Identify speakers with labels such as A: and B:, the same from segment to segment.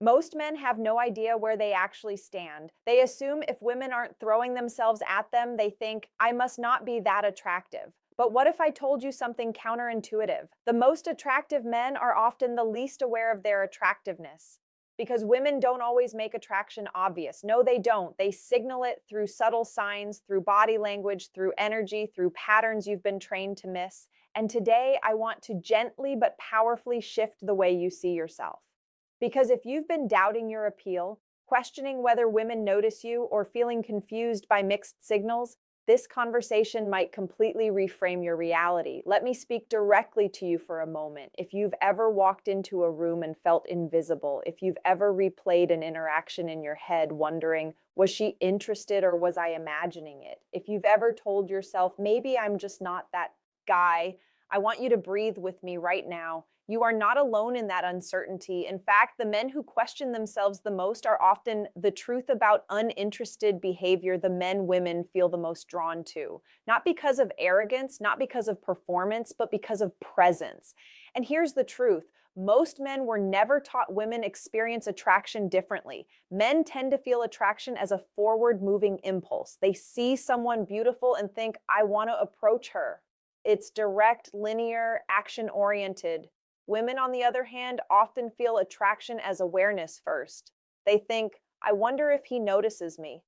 A: Most men have no idea where they actually stand. They assume if women aren't throwing themselves at them, they think, I must not be that attractive. But what if I told you something counterintuitive? The most attractive men are often the least aware of their attractiveness. Because women don't always make attraction obvious. No, they don't. They signal it through subtle signs, through body language, through energy, through patterns you've been trained to miss. And today, I want to gently but powerfully shift the way you see yourself. Because if you've been doubting your appeal, questioning whether women notice you, or feeling confused by mixed signals, this conversation might completely reframe your reality. Let me speak directly to you for a moment. If you've ever walked into a room and felt invisible, if you've ever replayed an interaction in your head wondering, was she interested or was I imagining it? If you've ever told yourself, maybe I'm just not that guy, I want you to breathe with me right now. You are not alone in that uncertainty. In fact, the men who question themselves the most are often the truth about uninterested behavior the men women feel the most drawn to. Not because of arrogance, not because of performance, but because of presence. And here's the truth. Most men were never taught women experience attraction differently. Men tend to feel attraction as a forward moving impulse. They see someone beautiful and think, I want to approach her. It's direct, linear, action oriented. Women, on the other hand, often feel attraction as awareness first. They think, I wonder if he notices me.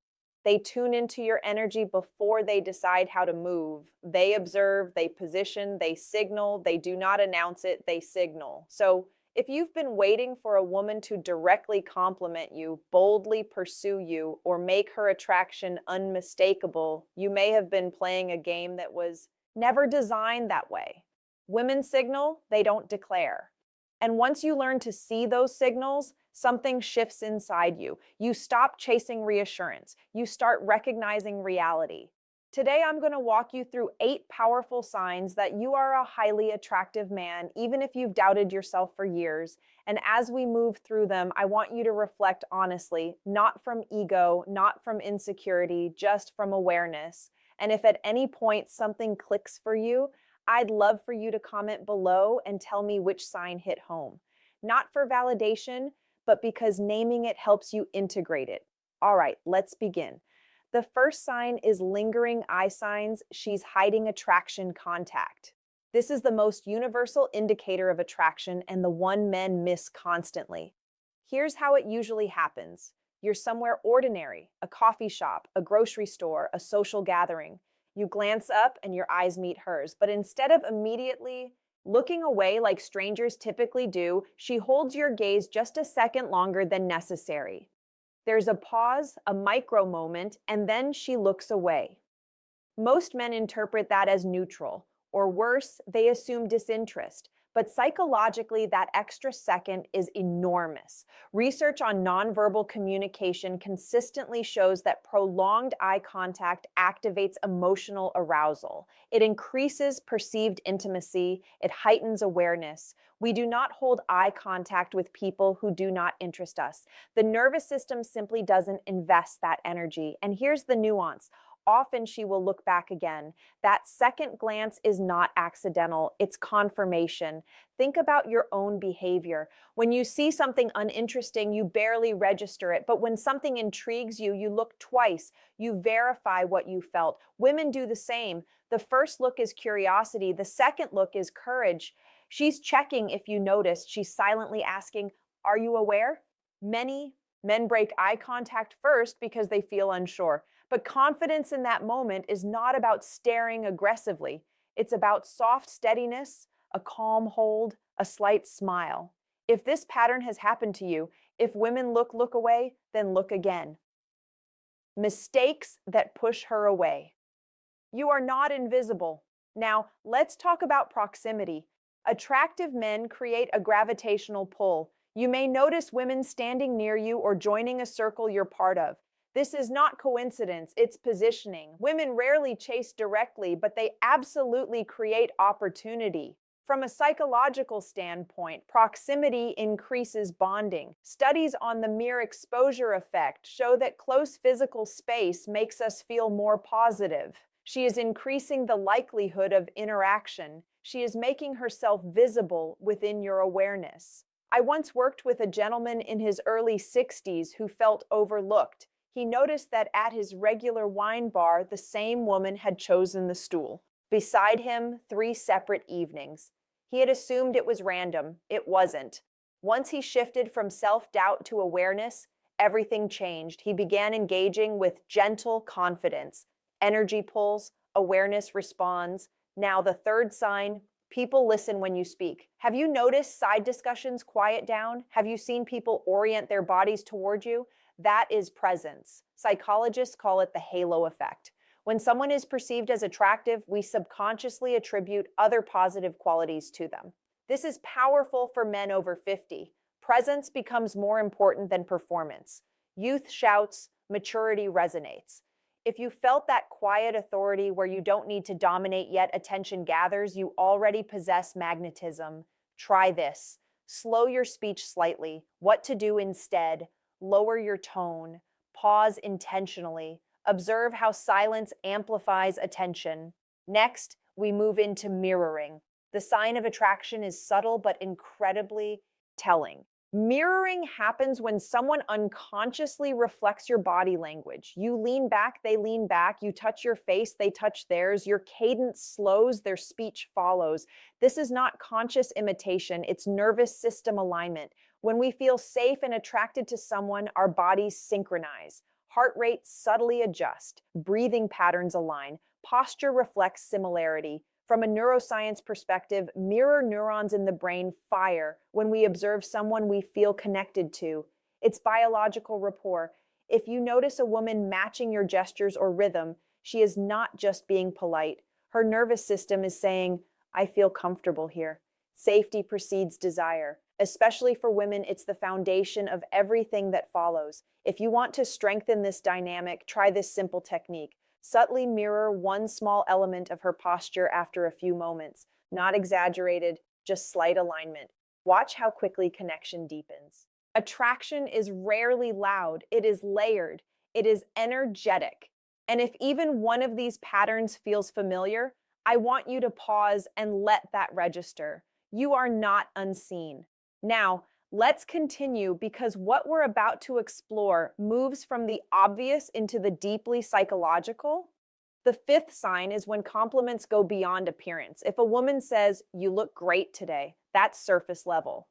A: They tune into your energy before they decide how to move. They observe, they position, they signal, they do not announce it, they signal. So, if you've been waiting for a woman to directly compliment you, boldly pursue you, or make her attraction unmistakable, you may have been playing a game that was never designed that way. Women signal, they don't declare. And once you learn to see those signals, something shifts inside you. You stop chasing reassurance. You start recognizing reality. Today, I'm going to walk you through 8 powerful signs that you are a highly attractive man, even if you've doubted yourself for years. And as we move through them, I want you to reflect honestly, not from ego, not from insecurity, just from awareness. And if at any point something clicks for you, I'd love for you to comment below and tell me which sign hit home. Not for validation, but because naming it helps you integrate it. All right, let's begin. The first sign is lingering eye signs. She's hiding attraction contact. This is the most universal indicator of attraction and the one men miss constantly. Here's how it usually happens. You're somewhere ordinary, a coffee shop, a grocery store, a social gathering. You glance up and your eyes meet hers, but instead of immediately looking away like strangers typically do, she holds your gaze just a second longer than necessary. There's a pause, a micro moment, and then she looks away. Most men interpret that as neutral, or worse, they assume disinterest. But psychologically, that extra second is enormous. Research on nonverbal communication consistently shows that prolonged eye contact activates emotional arousal. It increases perceived intimacy, it heightens awareness. We do not hold eye contact with people who do not interest us. The nervous system simply doesn't invest that energy. And here's the nuance. Often she will look back again. That second glance is not accidental, it's confirmation. Think about your own behavior. When you see something uninteresting, you barely register it. But when something intrigues you, you look twice. You verify what you felt. Women do the same. The first look is curiosity, the second look is courage. She's checking if you noticed. She's silently asking, are you aware? Many men break eye contact first because they feel unsure. But confidence in that moment is not about staring aggressively. It's about soft steadiness, a calm hold, a slight smile. If this pattern has happened to you, if women look away, then look again. Mistakes that push her away. You are not invisible. Now, let's talk about proximity. Attractive men create a gravitational pull. You may notice women standing near you or joining a circle you're part of. This is not coincidence, it's positioning. Women rarely chase directly, but they absolutely create opportunity. From a psychological standpoint, proximity increases bonding. Studies on the mere exposure effect show that close physical space makes us feel more positive. She is increasing the likelihood of interaction. She is making herself visible within your awareness. I once worked with a gentleman in his early 60s who felt overlooked. He noticed that at his regular wine bar, the same woman had chosen the stool beside him 3 separate evenings. He had assumed it was random. It wasn't. Once he shifted from self doubt to awareness, everything changed. He began engaging with gentle confidence. Energy pulls, awareness responds. Now, the third sign: people listen when you speak. Have you noticed side discussions quiet down? Have you seen people orient their bodies toward you? That is presence. Psychologists call it the halo effect. When someone is perceived as attractive, we subconsciously attribute other positive qualities to them. This is powerful for men over 50. Presence becomes more important than performance. Youth shouts, maturity resonates. If you felt that quiet authority where you don't need to dominate yet attention gathers, you already possess magnetism. Try this. Slow your speech slightly. What to do instead. Lower your tone. Pause intentionally. Observe how silence amplifies attention. Next, we move into mirroring. The sign of attraction is subtle but incredibly telling. Mirroring happens when someone unconsciously reflects your body language. You lean back, they lean back. You touch your face, they touch theirs. Your cadence slows, their speech follows. This is not conscious imitation, it's nervous system alignment. When we feel safe and attracted to someone, our bodies synchronize. Heart rates subtly adjust. Breathing patterns align. Posture reflects similarity. From a neuroscience perspective, mirror neurons in the brain fire when we observe someone we feel connected to. It's biological rapport. If you notice a woman matching your gestures or rhythm, she is not just being polite. Her nervous system is saying, I feel comfortable here. Safety precedes desire. Especially for women, it's the foundation of everything that follows. If you want to strengthen this dynamic, try this simple technique. Subtly mirror one small element of her posture after a few moments. Not exaggerated, just slight alignment. Watch how quickly connection deepens. Attraction is rarely loud, it is layered, it is energetic. And if even one of these patterns feels familiar, I want you to pause and let that register. You are not unseen. Now, let's continue because what we're about to explore moves from the obvious into the deeply psychological. The fifth sign is when compliments go beyond appearance. If a woman says, you look great today, that's surface level.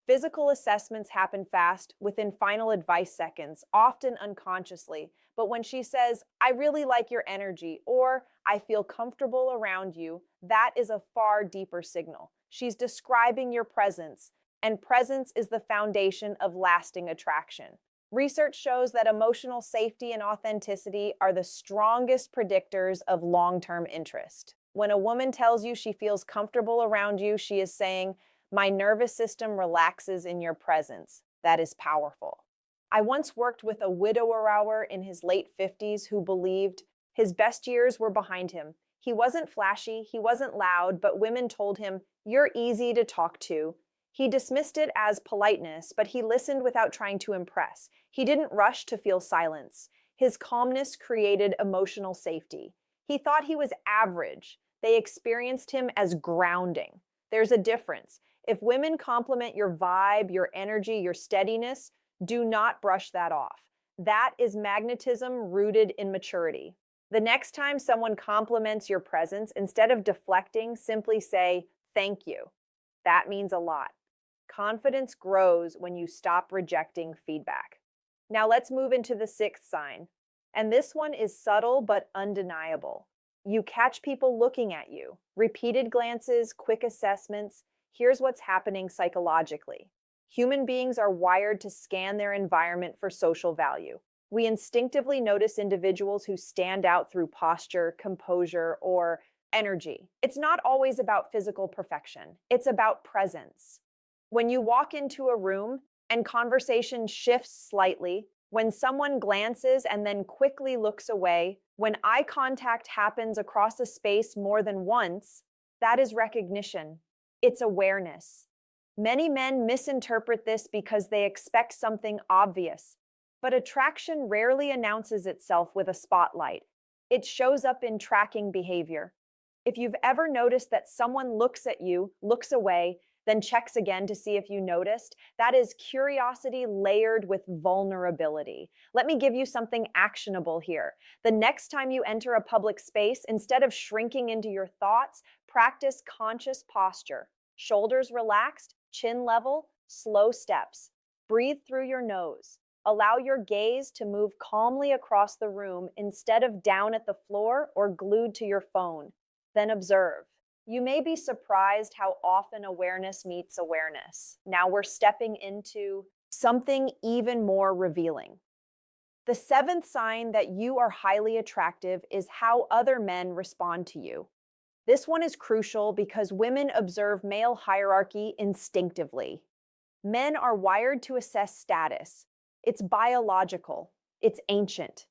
A: Physical assessments happen fast, within final advice seconds, often unconsciously. But when she says, I really like your energy, or I feel comfortable around you, that is a far deeper signal. She's describing your presence, and presence is the foundation of lasting attraction. Research shows that emotional safety and authenticity are the strongest predictors of long-term interest. When a woman tells you she feels comfortable around you, she is saying, my nervous system relaxes in your presence. That is powerful. I once worked with a widower in his late 50s who believed his best years were behind him. He wasn't flashy, he wasn't loud, but women told him, you're easy to talk to. He dismissed it as politeness, but he listened without trying to impress. He didn't rush to feel silence. His calmness created emotional safety. He thought he was average. They experienced him as grounding. There's a difference. If women compliment your vibe, your energy, your steadiness, do not brush that off. That is magnetism rooted in maturity. The next time someone compliments your presence, instead of deflecting, simply say, thank you. That means a lot. Confidence grows when you stop rejecting feedback. Now let's move into the sixth sign. And this one is subtle but undeniable. You catch people looking at you. Repeated glances, quick assessments. Here's what's happening psychologically. Human beings are wired to scan their environment for social value. We instinctively notice individuals who stand out through posture, composure, or energy. It's not always about physical perfection. It's about presence. When you walk into a room and conversation shifts slightly, when someone glances and then quickly looks away, when eye contact happens across a space more than once, that is recognition. It's awareness. Many men misinterpret this because they expect something obvious, but attraction rarely announces itself with a spotlight. It shows up in tracking behavior. If you've ever noticed that someone looks at you, looks away, then checks again to see if you noticed. That is curiosity layered with vulnerability. Let me give you something actionable here. The next time you enter a public space, instead of shrinking into your thoughts, practice conscious posture. Shoulders relaxed, chin level, slow steps. Breathe through your nose. Allow your gaze to move calmly across the room instead of down at the floor or glued to your phone. Then observe. You may be surprised how often awareness meets awareness. Now we're stepping into something even more revealing. The seventh sign that you are highly attractive is how other men respond to you. This one is crucial because women observe male hierarchy instinctively. Men are wired to assess status. It's biological, it's ancient.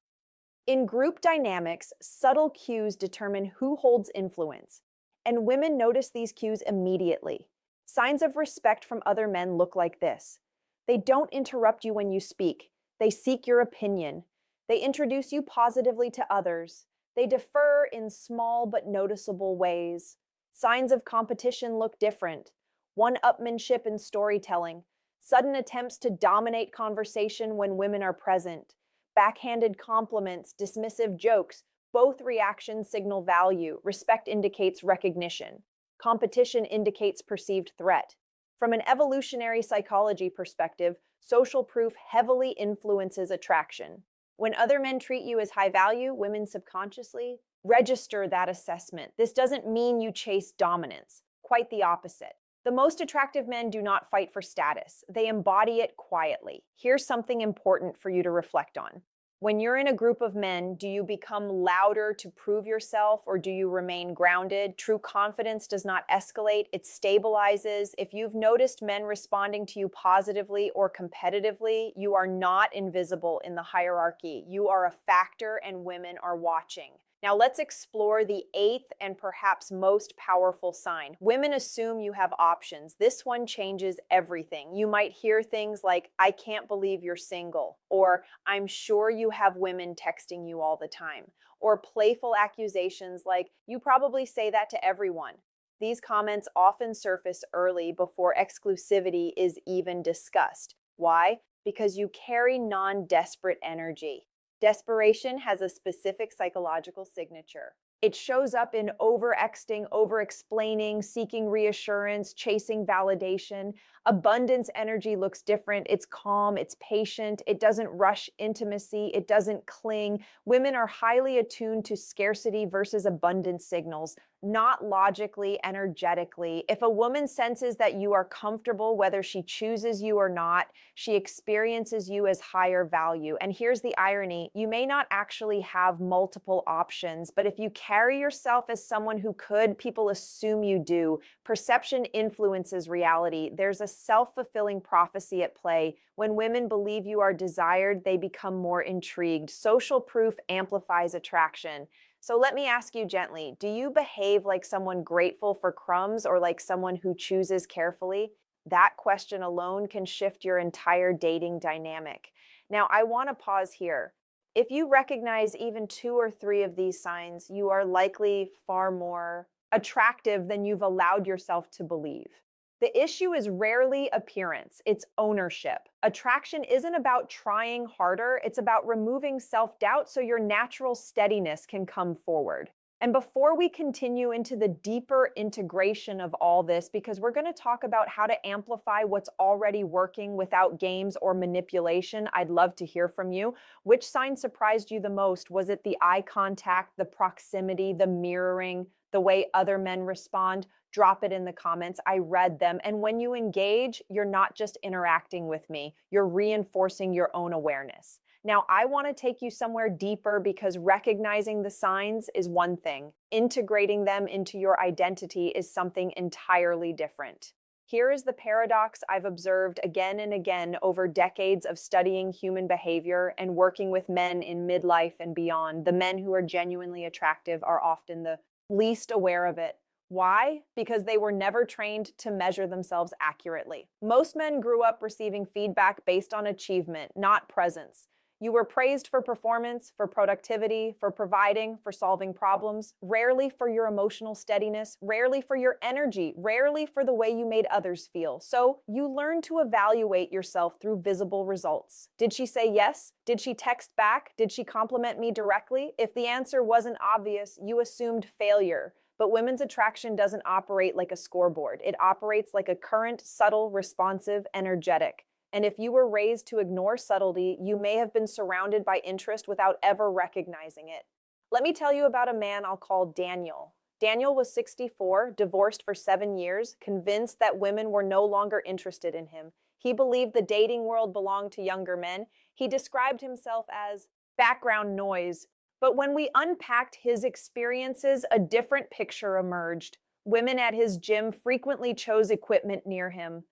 A: In group dynamics, subtle cues determine who holds influence, and women notice these cues immediately. Signs of respect from other men look like this. They don't interrupt you when you speak. They seek your opinion. They introduce you positively to others. They defer in small but noticeable ways. Signs of competition look different. One-upmanship in storytelling. Sudden attempts to dominate conversation when women are present. Backhanded compliments, dismissive jokes. Both reactions signal value. Respect indicates recognition. Competition indicates perceived threat. From an evolutionary psychology perspective, social proof heavily influences attraction. When other men treat you as high value, women subconsciously register that assessment. This doesn't mean you chase dominance. Quite the opposite. The most attractive men do not fight for status. They embody it quietly. Here's something important for you to reflect on. When you're in a group of men, do you become louder to prove yourself or do you remain grounded? True confidence does not escalate, it stabilizes. If you've noticed men responding to you positively or competitively, you are not invisible in the hierarchy. You are a factor and women are watching. Now let's explore the eighth and perhaps most powerful sign. Women assume you have options. This one changes everything. You might hear things like, "I can't believe you're single," or "I'm sure you have women texting you all the time," or playful accusations like, "You probably say that to everyone." These comments often surface early before exclusivity is even discussed. Why? Because you carry non-desperate energy. Desperation has a specific psychological signature. It shows up in over-exting, over-explaining, seeking reassurance, chasing validation. Abundance energy looks different. It's calm, it's patient, it doesn't rush intimacy, it doesn't cling. Women are highly attuned to scarcity versus abundance signals, not logically, energetically. If a woman senses that you are comfortable, whether she chooses you or not, she experiences you as higher value. And here's the irony. You may not actually have multiple options, but if you carry yourself as someone who could, people assume you do. Perception influences reality. There's a self-fulfilling prophecy at play. When women believe you are desired, they become more intrigued. Social proof amplifies attraction. So let me ask you gently, do you behave like someone grateful for crumbs or like someone who chooses carefully? That question alone can shift your entire dating dynamic. Now, I want to pause here. If you recognize even 2 or 3 of these signs, you are likely far more attractive than you've allowed yourself to believe. The issue is rarely appearance, it's ownership. Attraction isn't about trying harder, it's about removing self-doubt so your natural steadiness can come forward. And before we continue into the deeper integration of all this, because we're going to talk about how to amplify what's already working without games or manipulation, I'd love to hear from you. Which sign surprised you the most? Was it the eye contact, the proximity, the mirroring, the way other men respond? Drop it in the comments. I read them. And when you engage, you're not just interacting with me, you're reinforcing your own awareness. Now, I want to take you somewhere deeper because recognizing the signs is one thing. Integrating them into your identity is something entirely different. Here is the paradox I've observed again and again over decades of studying human behavior and working with men in midlife and beyond. The men who are genuinely attractive are often the least aware of it. Why? Because they were never trained to measure themselves accurately. Most men grew up receiving feedback based on achievement, not presence. You were praised for performance, for productivity, for providing, for solving problems, rarely for your emotional steadiness, rarely for your energy, rarely for the way you made others feel. So you learned to evaluate yourself through visible results. Did she say yes? Did she text back? Did she compliment me directly? If the answer wasn't obvious, you assumed failure. But women's attraction doesn't operate like a scoreboard. It operates like a current, subtle, responsive, energetic. And if you were raised to ignore subtlety, you may have been surrounded by interest without ever recognizing it. Let me tell you about a man I'll call Daniel. Daniel was 64, divorced for 7 years, convinced that women were no longer interested in him. He believed the dating world belonged to younger men. He described himself as background noise. But when we unpacked his experiences, a different picture emerged. Women at his gym frequently chose equipment near him.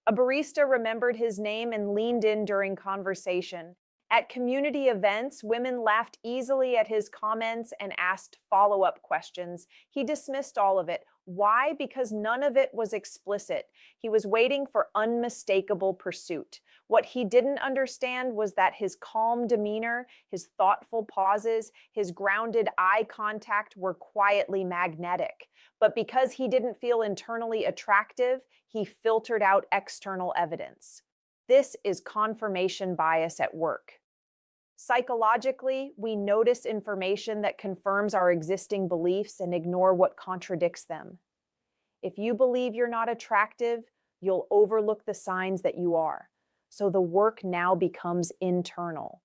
A: A barista remembered his name and leaned in during conversation. At community events, women laughed easily at his comments and asked follow-up questions. He dismissed all of it. Why? Because none of it was explicit. He was waiting for unmistakable pursuit. What he didn't understand was that his calm demeanor, his thoughtful pauses, his grounded eye contact were quietly magnetic. But because he didn't feel internally attractive, he filtered out external evidence. This is confirmation bias at work. Psychologically, we notice information that confirms our existing beliefs and ignore what contradicts them. If you believe you're not attractive, you'll overlook the signs that you are. So the work now becomes internal.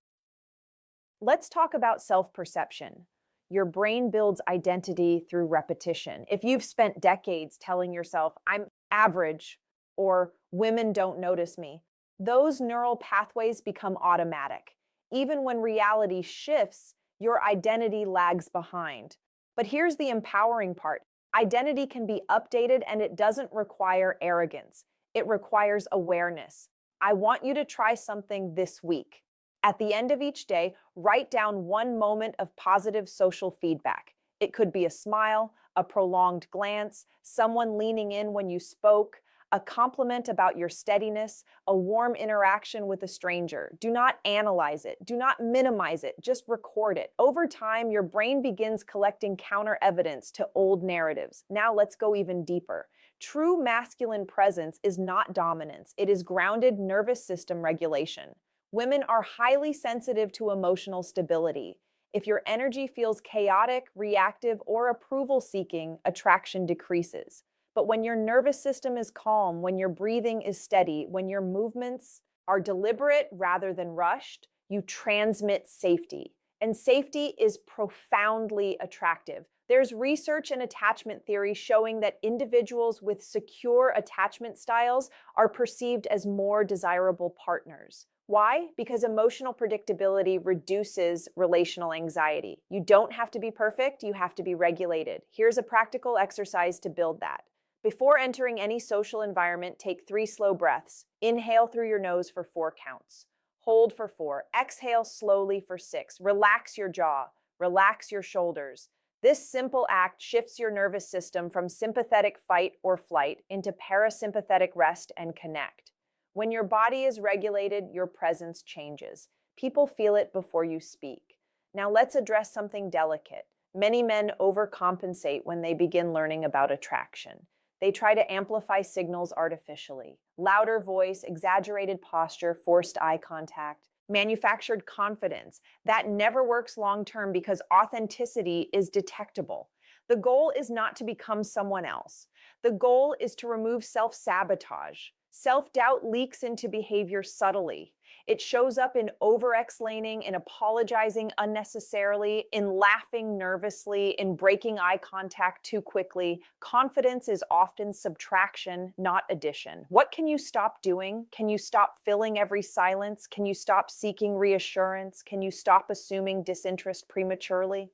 A: Let's talk about self-perception. Your brain builds identity through repetition. If you've spent decades telling yourself, I'm average, or women don't notice me, those neural pathways become automatic. Even when reality shifts, your identity lags behind. But here's the empowering part. Identity can be updated and it doesn't require arrogance. It requires awareness. I want you to try something this week. At the end of each day, write down one moment of positive social feedback. It could be a smile, a prolonged glance, someone leaning in when you spoke, a compliment about your steadiness, a warm interaction with a stranger. Do not analyze it. Do not minimize it. Just record it. Over time, your brain begins collecting counter evidence to old narratives. Now let's go even deeper. True masculine presence is not dominance. It is grounded nervous system regulation. Women are highly sensitive to emotional stability. If your energy feels chaotic, reactive, or approval-seeking, attraction decreases. But when your nervous system is calm, when your breathing is steady, when your movements are deliberate rather than rushed, you transmit safety. And safety is profoundly attractive. There's research and attachment theory showing that individuals with secure attachment styles are perceived as more desirable partners. Why? Because emotional predictability reduces relational anxiety. You don't have to be perfect, you have to be regulated. Here's a practical exercise to build that. Before entering any social environment, take 3 slow breaths. Inhale through your nose for 4 counts. Hold for 4. Exhale slowly for 6. Relax your jaw. Relax your shoulders. This simple act shifts your nervous system from sympathetic fight or flight into parasympathetic rest and connect. When your body is regulated, your presence changes. People feel it before you speak. Now let's address something delicate. Many men overcompensate when they begin learning about attraction. They try to amplify signals artificially. Louder voice, exaggerated posture, forced eye contact, manufactured confidence. That never works long-term because authenticity is detectable. The goal is not to become someone else. The goal is to remove self-sabotage. Self-doubt leaks into behavior subtly. It shows up in over-explaining, in apologizing unnecessarily, in laughing nervously, in breaking eye contact too quickly. Confidence is often subtraction, not addition. What can you stop doing? Can you stop filling every silence? Can you stop seeking reassurance? Can you stop assuming disinterest prematurely?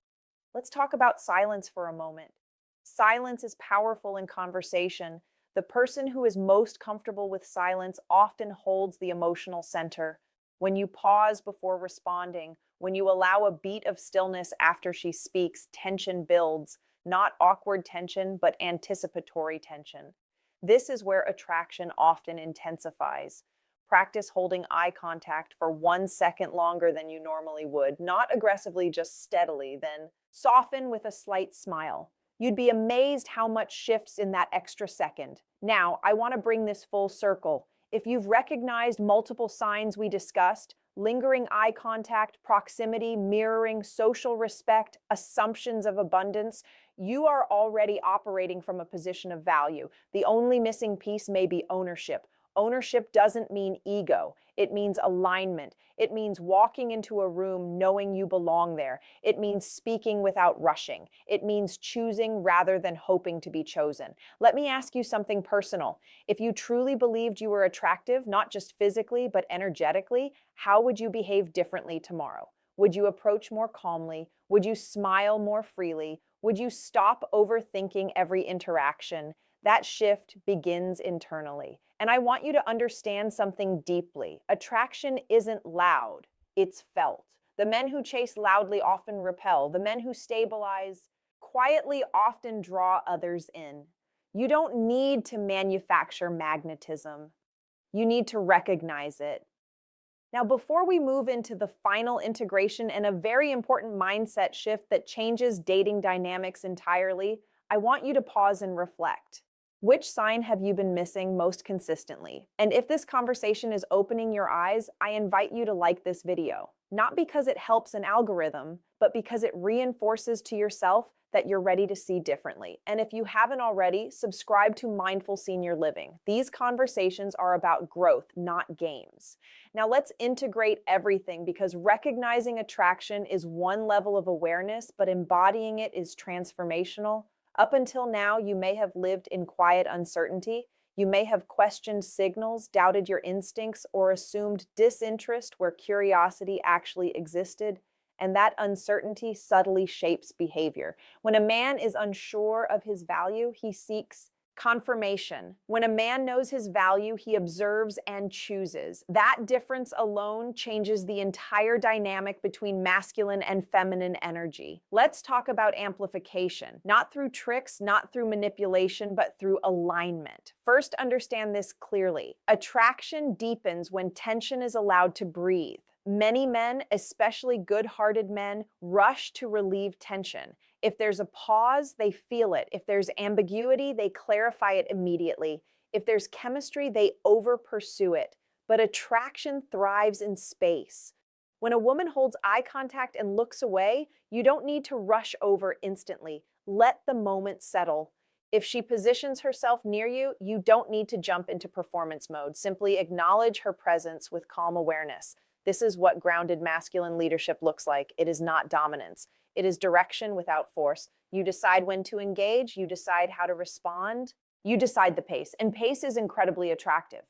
A: Let's talk about silence for a moment. Silence is powerful in conversation. The person who is most comfortable with silence often holds the emotional center. When you pause before responding, when you allow a beat of stillness after she speaks, tension builds, not awkward tension, but anticipatory tension. This is where attraction often intensifies. Practice holding eye contact for 1 second longer than you normally would, not aggressively, just steadily. Then soften with a slight smile. You'd be amazed how much shifts in that extra second. Now, I want to bring this full circle. If you've recognized multiple signs we discussed, lingering eye contact, proximity, mirroring, social respect, assumptions of abundance, you are already operating from a position of value. The only missing piece may be ownership. Ownership doesn't mean ego. It means alignment. It means walking into a room knowing you belong there. It means speaking without rushing. It means choosing rather than hoping to be chosen. Let me ask you something personal. If you truly believed you were attractive, not just physically, but energetically, how would you behave differently tomorrow? Would you approach more calmly? Would you smile more freely? Would you stop overthinking every interaction? That shift begins internally. And I want you to understand something deeply. Attraction isn't loud, it's felt. The men who chase loudly often repel. The men who stabilize quietly often draw others in. You don't need to manufacture magnetism. You need to recognize it. Now, before we move into the final integration and a very important mindset shift that changes dating dynamics entirely, I want you to pause and reflect. Which sign have you been missing most consistently? And if this conversation is opening your eyes, I invite you to like this video. Not because it helps an algorithm, but because it reinforces to yourself that you're ready to see differently. And if you haven't already, subscribe to Mindful Senior Living. These conversations are about growth, not games. Now let's integrate everything, because recognizing attraction is one level of awareness, but embodying it is transformational. Up until now, you may have lived in quiet uncertainty. You may have questioned signals, doubted your instincts, or assumed disinterest where curiosity actually existed. And that uncertainty subtly shapes behavior. When a man is unsure of his value, he seeks confirmation. When a man knows his value, he observes and chooses. That difference alone changes the entire dynamic between masculine and feminine energy. Let's talk about amplification, not through tricks, not through manipulation, but through alignment. First, understand this clearly. Attraction deepens when tension is allowed to breathe. Many men, especially good-hearted men, rush to relieve tension. If there's a pause, they feel it. If there's ambiguity, they clarify it immediately. If there's chemistry, they over-pursue it. But attraction thrives in space. When a woman holds eye contact and looks away, you don't need to rush over instantly. Let the moment settle. If she positions herself near you, you don't need to jump into performance mode. Simply acknowledge her presence with calm awareness. This is what grounded masculine leadership looks like. It is not dominance. It is direction without force. You decide when to engage, you decide how to respond, you decide the pace. And pace is incredibly attractive.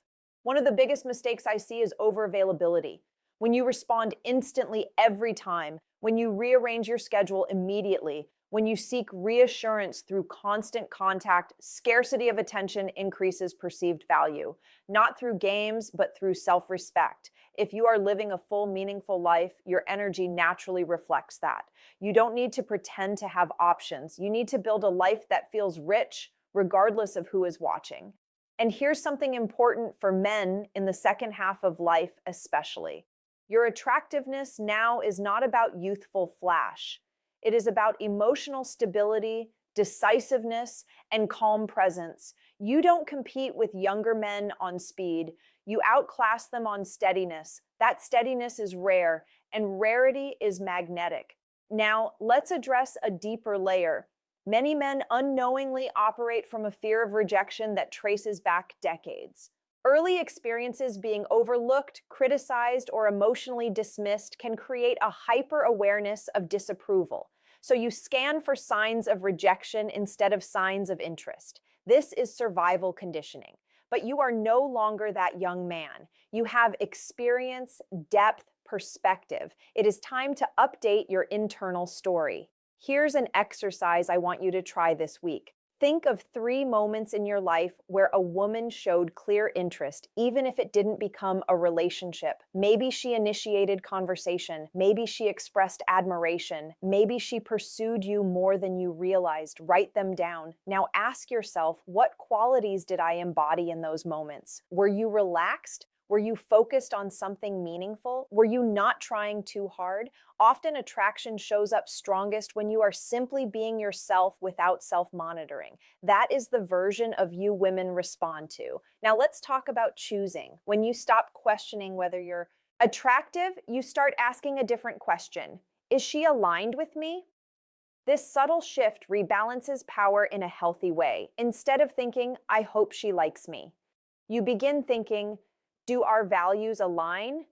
A: One of the biggest mistakes I see is over-availability. When you respond instantly every time, when you rearrange your schedule immediately, when you seek reassurance through constant contact, scarcity of attention increases perceived value. Not through games, but through self-respect. If you are living a full, meaningful life, your energy naturally reflects that. You don't need to pretend to have options. You need to build a life that feels rich, regardless of who is watching. And here's something important for men in the second half of life especially. Your attractiveness now is not about youthful flash. It is about emotional stability, decisiveness, and calm presence. You don't compete with younger men on speed. You outclass them on steadiness. That steadiness is rare, and rarity is magnetic. Now, let's address a deeper layer. Many men unknowingly operate from a fear of rejection that traces back decades. Early experiences being overlooked, criticized, or emotionally dismissed can create a hyper-awareness of disapproval. So you scan for signs of rejection instead of signs of interest. This is survival conditioning. But you are no longer that young man. You have experience, depth, perspective. It is time to update your internal story. Here's an exercise I want you to try this week. Think of 3 moments in your life where a woman showed clear interest, even if it didn't become a relationship. Maybe she initiated conversation. Maybe she expressed admiration. Maybe she pursued you more than you realized. Write them down. Now ask yourself, what qualities did I embody in those moments? Were you relaxed? Were you focused on something meaningful? Were you not trying too hard? Often attraction shows up strongest when you are simply being yourself without self-monitoring. That is the version of you women respond to. Now let's talk about choosing. When you stop questioning whether you're attractive, you start asking a different question. Is she aligned with me? This subtle shift rebalances power in a healthy way. Instead of thinking, I hope she likes me, you begin thinking, do our values align?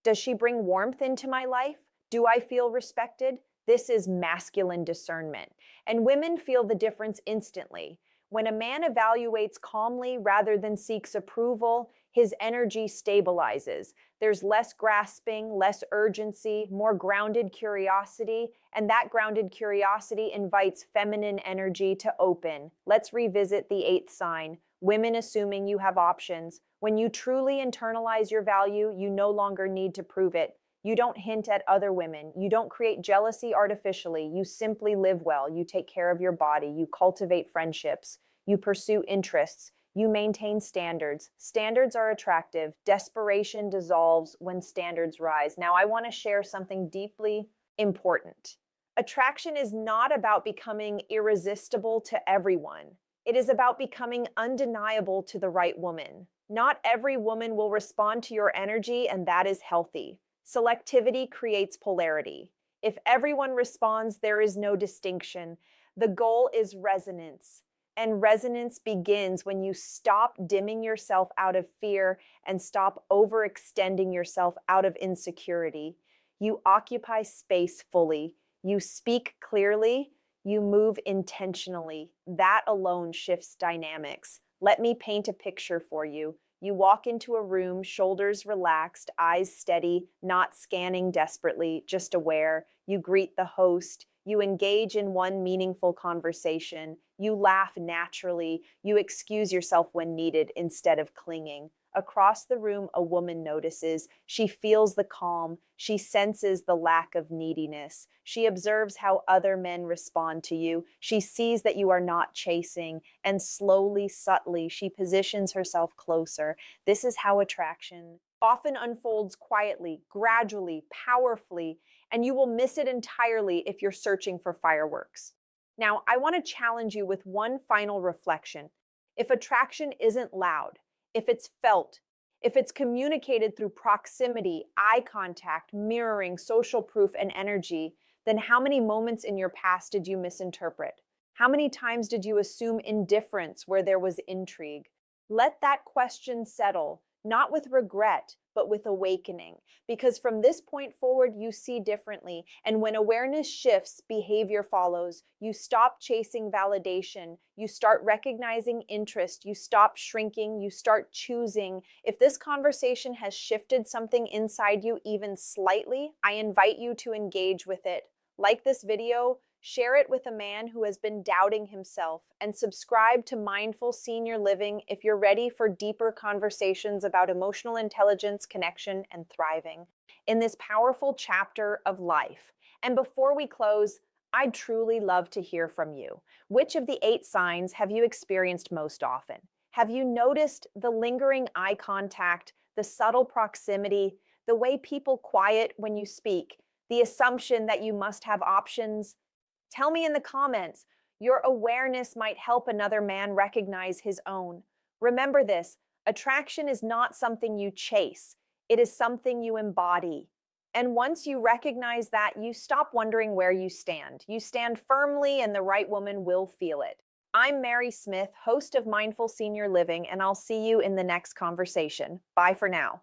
A: Does she bring warmth into my life? Do I feel respected? This is masculine discernment. And women feel the difference instantly. When a man evaluates calmly rather than seeks approval, his energy stabilizes. There's less grasping, less urgency, more grounded curiosity, and that grounded curiosity invites feminine energy to open. Let's revisit the eighth sign, women assuming you have options. When you truly internalize your value, you no longer need to prove it. You don't hint at other women. You don't create jealousy artificially. You simply live well. You take care of your body. You cultivate friendships. You pursue interests. You maintain standards. Standards are attractive. Desperation dissolves when standards rise. Now, I want to share something deeply important. Attraction is not about becoming irresistible to everyone. It is about becoming undeniable to the right woman. Not every woman will respond to your energy, and that is healthy. Selectivity creates polarity. If everyone responds, there is no distinction. The goal is resonance. And resonance begins when you stop dimming yourself out of fear and stop overextending yourself out of insecurity. You occupy space fully. You speak clearly. You move intentionally. That alone shifts dynamics. Let me paint a picture for you. You walk into a room, shoulders relaxed, eyes steady, not scanning desperately, just aware. You greet the host. You engage in one meaningful conversation. You laugh naturally. You excuse yourself when needed instead of clinging. Across the room, a woman notices. She feels the calm. She senses the lack of neediness. She observes how other men respond to you. She sees that you are not chasing, and slowly, subtly, she positions herself closer. This is how attraction often unfolds quietly, gradually, powerfully, and you will miss it entirely if you're searching for fireworks. Now, I want to challenge you with one final reflection. If attraction isn't loud, if it's felt, if it's communicated through proximity, eye contact, mirroring, social proof, and energy, then how many moments in your past did you misinterpret? How many times did you assume indifference where there was intrigue? Let that question settle, not with regret, but with awakening. Because from this point forward, you see differently. And when awareness shifts, behavior follows. You stop chasing validation. You start recognizing interest. You stop shrinking. You start choosing. If this conversation has shifted something inside you even slightly, I invite you to engage with it. Like this video, share it with a man who has been doubting himself, and subscribe to Mindful Senior Living if you're ready for deeper conversations about emotional intelligence, connection, and thriving in this powerful chapter of life. And before we close, I'd truly love to hear from you. Which of the 8 signs have you experienced most often? Have you noticed the lingering eye contact, the subtle proximity, the way people quiet when you speak, the assumption that you must have options? Tell me in the comments. Your awareness might help another man recognize his own. Remember this, attraction is not something you chase. It is something you embody. And once you recognize that, you stop wondering where you stand. You stand firmly and the right woman will feel it. I'm Mary Smith, host of Mindful Senior Living, and I'll see you in the next conversation. Bye for now.